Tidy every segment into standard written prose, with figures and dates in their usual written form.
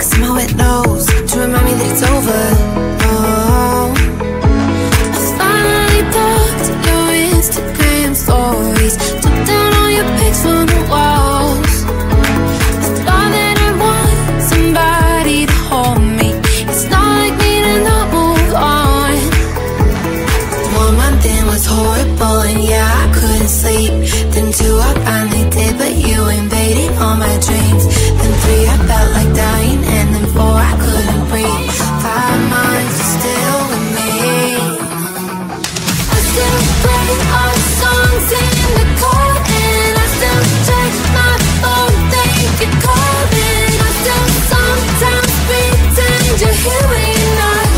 cause somehow it knows to remind me that it's over. Oh, I finally blocked your Instagram stories, took down all your pics from the walls. I thought that I want somebody to hold me. It's not like me to not move on. 1 month in was horrible and yeah, I couldn't sleep. Then 2 I finally did, but you invaded all my dreams. Then 3 I felt like dying, and then 4 I couldn't breathe. 5 months you're still with me. I still play our songs in the car, and I still check my phone, think you're calling. I still sometimes pretend you're here when you're not.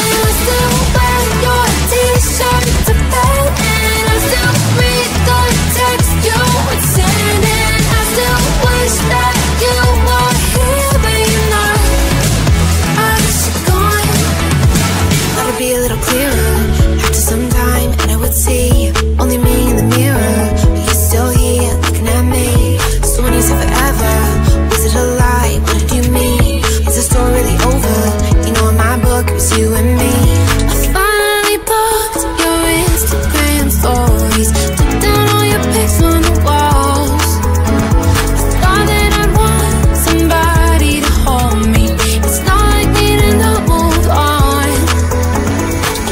And I still wear your t-shirt to bed, and I still read the text you would send, and I still wish that you were here but you're not. I wish you're gone. Thought it'd be a little clearer after some time, and I would see only me in the mirror, but you're still here looking at me. So when you said forever, was it a lie? What did you mean? Is the story really over? You know in my book it was you and me. I finally blocked your Instagram stories, took down all your pics on the walls. I thought that I'd want somebody to hold me. It's not like me to not move on.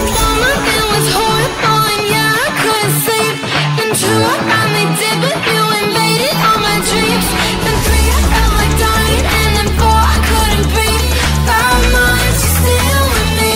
1 month it was horrible and yeah, I couldn't sleep. Then 2 I finally did, but you invaded all my dreams. Then 3 I felt like dying, and then 4 I couldn't breathe. 5 months you're still with me.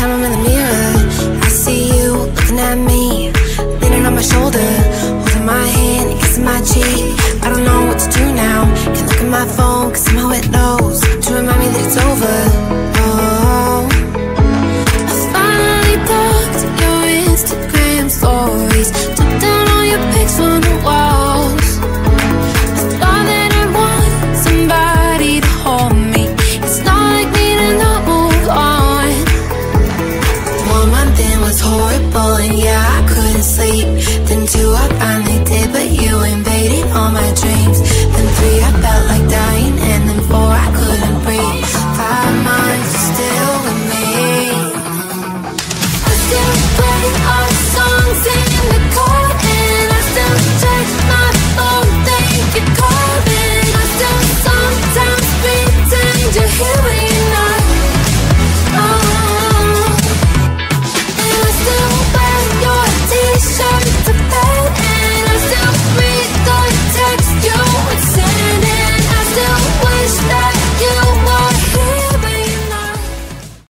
time I'm in the mirror, I see you looking at me, leaning on my shoulder, holding my hand, kissing my cheek. I don't know what to do now. Can't look at my phone, cause somehow it knows to remind me that it's over. Oh, I finally blocked your Instagram stories, took down all your pics from the walls. I thought that I want somebody to hold me. It's not like me to not move on. 1 month in was horrible, and yeah, I couldn't sleep. Then 2, I finally